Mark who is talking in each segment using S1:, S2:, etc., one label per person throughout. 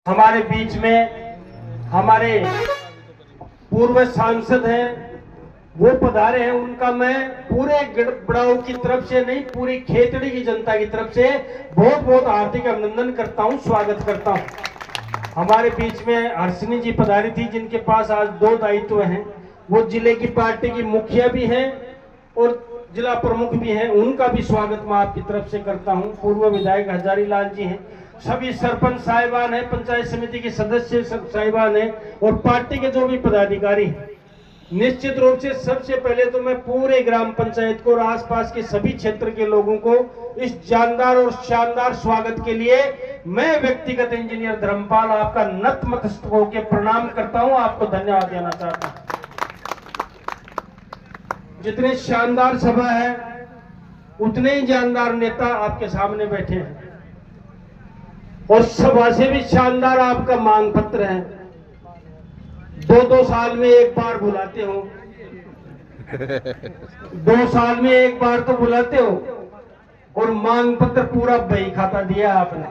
S1: हमारे बीच में हमारे पूर्व सांसद हैं, वो पधारे हैं। उनका मैं पूरे गढ़बड़ाऊ की तरफ से नहीं, पूरी खेतड़ी की जनता की तरफ से बहुत बहुत हार्दिक अभिनंदन करता हूं, स्वागत करता हूं। हमारे बीच में हर्षिनी जी पधारी थी, जिनके पास आज दो दायित्व हैं। वो जिले की पार्टी की मुखिया भी हैं और जिला प्रमुख भी हैं। उनका भी स्वागत मैं आपकी तरफ से करता हूं। पूर्व विधायक हजारी लाल जी हैं, सभी सरपंच साहिबान है, पंचायत समिति के सदस्य साहिबान है और पार्टी के जो भी पदाधिकारी। निश्चित रूप से सबसे पहले तो मैं पूरे ग्राम पंचायत को और आसपास के सभी क्षेत्र के लोगों को इस जानदार और शानदार स्वागत के लिए मैं व्यक्तिगत इंजीनियर धर्मपाल आपका नतमस्तक होकर प्रणाम करता हूं, आपको धन्यवाद देना चाहता हूं। जितने शानदार सभा है उतने ही जानदार नेता आपके सामने बैठे हैं और सभा से भी शानदार आपका मांग पत्र है। 2-2 साल में एक बार बुलाते हो, 2 साल में एक बार तो बुलाते हो और मांग पत्र पूरा बही खाता दिया आपने।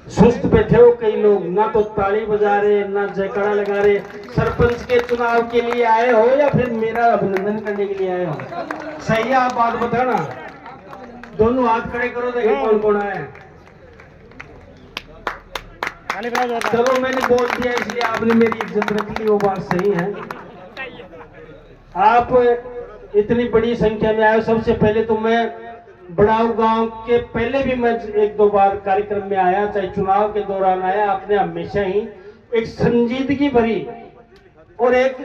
S1: सुस्त बैठे हो कई लोग, ना तो ताली बजा रहे ना जयकारा लगा रहे। सरपंच के चुनाव के लिए आए हो या फिर मेरा अभिनंदन करने के लिए आए हो? सही है, आप बात बताना। दोनों हाथ खड़े करो, देखिए कौन कौन आया है। चलो मैंने बोल दिया इसलिए आपने मेरी इज्जत रख ली, वो बात सही है। आप इतनी बड़ी संख्या में आए। सबसे पहले तो मैं बड़ाऊ गांव के पहले भी मैं 1-2 बार कार्यक्रम में आया, चाहे चुनाव के दौरान आया। आपने हमेशा ही एक संजीदगी भरी और एक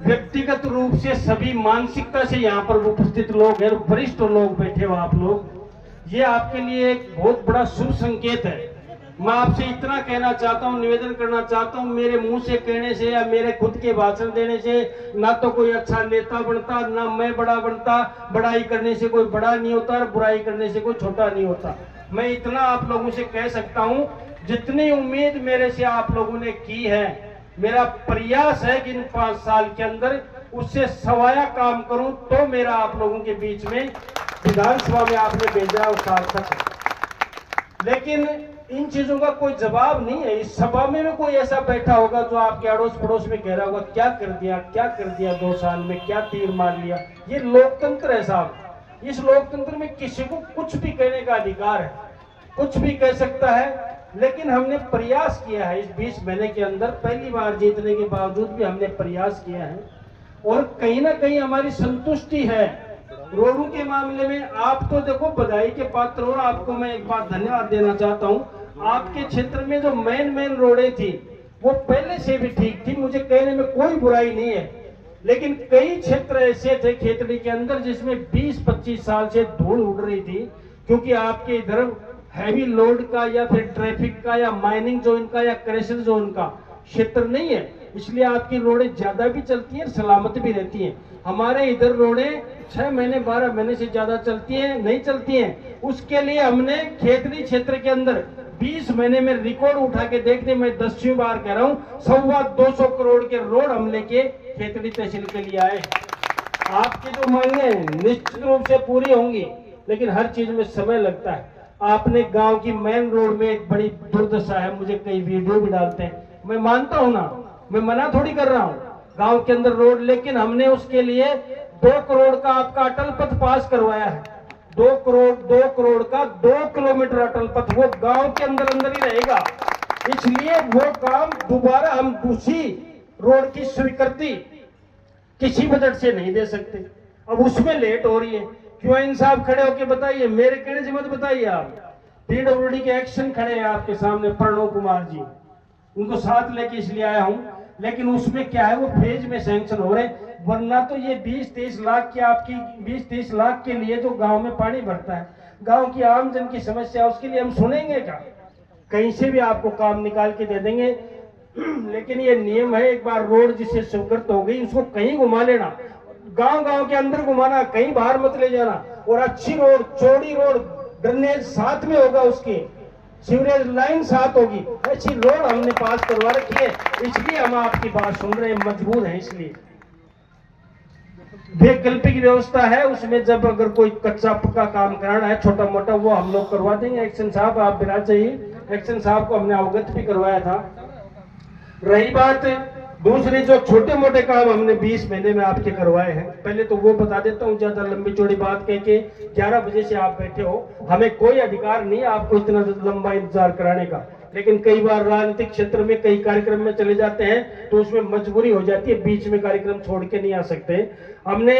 S1: व्यक्तिगत रूप से सभी मानसिकता से यहाँ पर उपस्थित लोग हैं, वरिष्ठ लोग बैठे हो आप लोग, ये आपके लिए एक बहुत बड़ा शुभ संकेत है। मैं आपसे इतना कहना चाहता हूँ, निवेदन करना चाहता हूँ, मेरे मुंह से कहने से या मेरे खुद के भाषण देने से ना तो कोई अच्छा नेता बनता, ना मैं बड़ा बनता। बड़ाई करने से कोई बड़ा नहीं होता और बुराई करने से कोई छोटा नहीं होता। मैं इतना आप लोगों से कह सकता हूँ, जितनी उम्मीद मेरे से आप लोगों ने की है, मेरा प्रयास है कि इन 5 साल के अंदर उससे सवाया काम करूं, तो मेरा आप लोगों के बीच में विधानसभा में आपने भेजा और सार्थक है। लेकिन इन चीजों का कोई जवाब नहीं है। इस सभा में कोई ऐसा बैठा होगा जो आपके अड़ोस पड़ोस में कह रहा होगा, क्या कर दिया, क्या कर दिया 2 साल में, क्या तीर मार लिया। ये लोकतंत्र है साहब। इस लोकतंत्र में किसी को कुछ भी कहने का अधिकार है, कुछ भी कह सकता है। लेकिन हमने प्रयास किया है इस 20 महीने के अंदर, पहली बार जीतने के बावजूद भी हमने प्रयास किया है और कहीं ना कहीं हमारी संतुष्टि है। रोडों के मामले में आप तो देखो बधाई के पात्र हो। आपको मैं एक बार धन्यवाद देना चाहता हूं। आपके क्षेत्र में जो मेन रोडें थी वो पहले से भी ठीक थी, मुझे कहने में कोई बुराई नहीं है। लेकिन कई क्षेत्र ऐसे थे खेतड़ी के अंदर जिसमें 20-25 साल से धूल उड़ रही थी, क्योंकि आपके इधर हैवी लोड का या फिर ट्रैफिक का या माइनिंग जोन का या क्रेशर जोन का क्षेत्र नहीं है, इसलिए आपकी रोडें ज्यादा भी चलती हैं, सलामत भी रहती हैं। हमारे इधर रोडें 6 महीने 12 महीने से ज्यादा चलती हैं, नहीं चलती हैं। उसके लिए हमने खेतड़ी क्षेत्र के अंदर 20 महीने में रिकॉर्ड उठा के देखते, मैं 10वीं बार कह रहा हूँ, 225 करोड़ के रोड हम लेके खेतड़ी तहसील के लिए आए। आपकी जो मांगे निश्चित रूप से पूरी होंगी, लेकिन हर चीज में समय लगता है। आपने गांव की मेन रोड में एक बड़ी दुर्दशा है, मुझे कई वीडियो भी डालते हैं, मैं मानता हूं ना, मैं मना थोड़ी कर रहा हूं गांव के अंदर रोड, लेकिन हमने उसके लिए 2 करोड़ का आपका अटल पथ पास करवाया है। 2 करोड़ का 2 किलोमीटर अटल पथ, वो गांव के अंदर ही रहेगा। इसलिए वो काम दोबारा हम उसी रोड की स्वीकृति किसी बजट से नहीं दे सकते। अब उसमें लेट हो रही है। क्यों इंसाफ खड़े होके बताइए, मेरे कहने से मत बताइए। आप पीडब्ल्यूडी के एक्शन खड़े हैं आपके सामने, प्रणव कुमार जी, उनको साथ लेके इसलिए आया हूं। लेकिन उसमें क्या है, वो फेज में सैंक्शन हो रहे, वरना तो ये 20-23 लाख की आपकी 20-30 लाख के लिए जो गांव में पानी भरता है, गांव की आम जन की समस्या, उसके लिए हम सुनेंगे क्या? कहीं से भी आपको काम निकाल के दे देंगे। लेकिन ये नियम है, एक बार रोड जिससे स्वीकृत हो गई उसको कहीं घुमा लेना, गांव के अंदर घुमाना, कहीं बाहर मत ले जाना। और अच्छी रोड, चौड़ी रोड, ड्रेनेज साथ में होगा, उसकी सीवरेज लाइन साथ होगी, ऐसी रोड हमने पास करवा रखी है। इसलिए हम आपकी बात सुन रहे हैं, मजबूर हैं। इसलिए वैकल्पिक व्यवस्था है, उसमें जब अगर कोई कच्चा पक्का काम कराना है छोटा मोटा, वो हम लोग करवा देंगे। एक्शन साहब आप बिराज जाइए। एक्शन साहब को हमने अवगत भी करवाया था। रही बात दूसरी, जो छोटे मोटे काम हमने 20 महीने में आपके करवाए हैं, पहले तो वो बता देता हूँ, ज्यादा लंबी चौड़ी बात कह के 11 बजे से आप बैठे हो, हमें कोई अधिकार नहीं आपको इतना लंबा इंतजार कराने का, लेकिन कई बार राजनीतिक क्षेत्र में कई कार्यक्रम में चले जाते हैं तो उसमें मजबूरी हो जाती है, बीच में कार्यक्रम छोड़ के नहीं आ सकते। हमने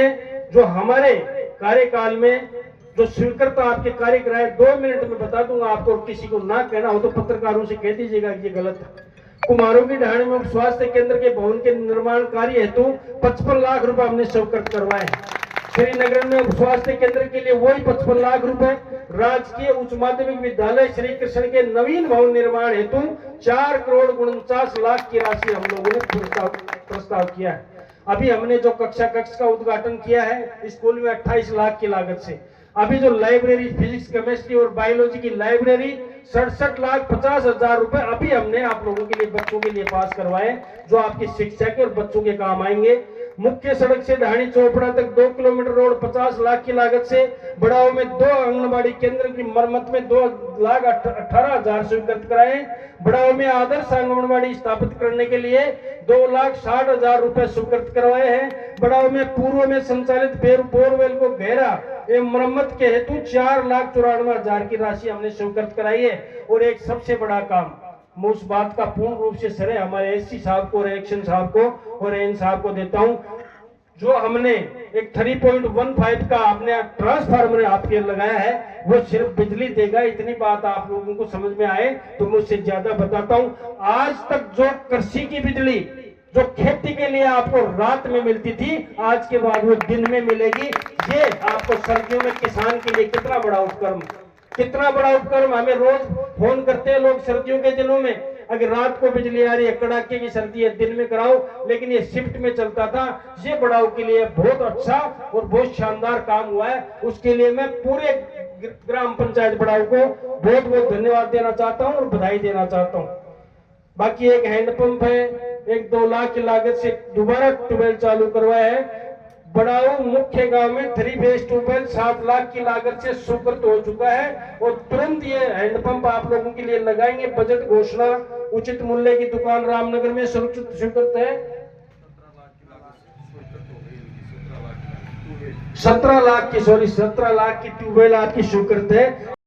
S1: जो हमारे कार्यकाल में जो स्वीकृत आपके कार्य कराए, 2 मिनट में बता दूंगा आपको, किसी को ना कहना हो तो पत्रकारों से कह दीजिएगा कि ये गलत है। कुमारों की ढाणी में स्वास्थ्य केंद्र के भवन के निर्माण कार्य हेतु 55 लाख रुपए हमने स्वीकृत करवाए हैं। श्रीनगर में स्वास्थ्य केंद्र के लिए वही 55 लाख रुपए, राजकीय उच्च माध्यमिक विद्यालय श्री कृष्ण के नवीन भवन निर्माण हेतु 4 करोड़ 49 लाख की राशि हम लोगों ने प्रस्ताव किया है। अभी हमने जो कक्षा कक्ष का उद्घाटन किया है स्कूल में 28 लाख की लागत से। अभी जो लाइब्रेरी फिजिक्स केमिस्ट्री और बायोलॉजी की लाइब्रेरी 67,50,000 रुपए अभी हमने आप लोगों के लिए, बच्चों के लिए पास करवाए, जो आपकी शिक्षा के और बच्चों के काम आएंगे। मुख्य सड़क से ढाणी चोपड़ा तक 2 किलोमीटर रोड 50 लाख की लागत से। बड़ाव में 2 आंगनबाड़ी केंद्र की मरम्मत में 2,18,000 स्वीकृत कराए। बड़ाव में आदर्श आंगनबाड़ी स्थापित करने के लिए 2,60,000 रुपए स्वीकृत करवाए हैं। बड़ाव में पूर्व में संचालित बोरवेल को गहरा एवं मरम्मत के हेतु 4,94,000 की राशि हमने स्वीकृत कराई है। और एक सबसे बड़ा काम, मैं उस बात का पूर्ण रूप से श्रेय हमारे एससी साहब को, एक्शन साहब को और एन साहब को देता हूं, जो हमने एक 3.15 का आपने ट्रांसफार्मर आपके लगाया है, वो सिर्फ बिजली देगा। इतनी बात आप लोगों को समझ में आए तो मैं उससे ज्यादा बताता हूं। आज तक जो कृषि की बिजली जो खेती के लिए आपको रात में मिलती थी, आज के बाद वो दिन में मिलेगी। ये आपको सर्दियों में किसान के लिए कितना बड़ा उपक्रम, कितना बड़ा उपक्रम। हमें रोज फोन करते हैं लोग सर्दियों के दिनों में, अगर रात को बिजली आ रही है, कड़ाके की सर्दी है, दिन में कराओ, लेकिन ये शिफ्ट में चलता था। ये बड़ाऊ के लिए बहुत अच्छा और बहुत शानदार काम हुआ है। उसके लिए मैं पूरे ग्राम पंचायत बड़ाऊ को बहुत बहुत धन्यवाद देना चाहता हूँ और बधाई देना चाहता हूँ। बाकी एक हैंडपंप है, 1-2 लाख की लागत से दोबारा ट्यूबवेल चालू करवाया है। बड़ाऊ मुख्य गांव में 3 फेज ट्यूबवेल 7 लाख की लागत से स्वीकृत हो चुका है और तुरंत ये हैंडपंप आप लोगों के लिए लगाएंगे। बजट घोषणा उचित मूल्य की दुकान रामनगर में स्वीकृत है। 17 लाख की ट्यूबवेल आपकी स्वीकृत है।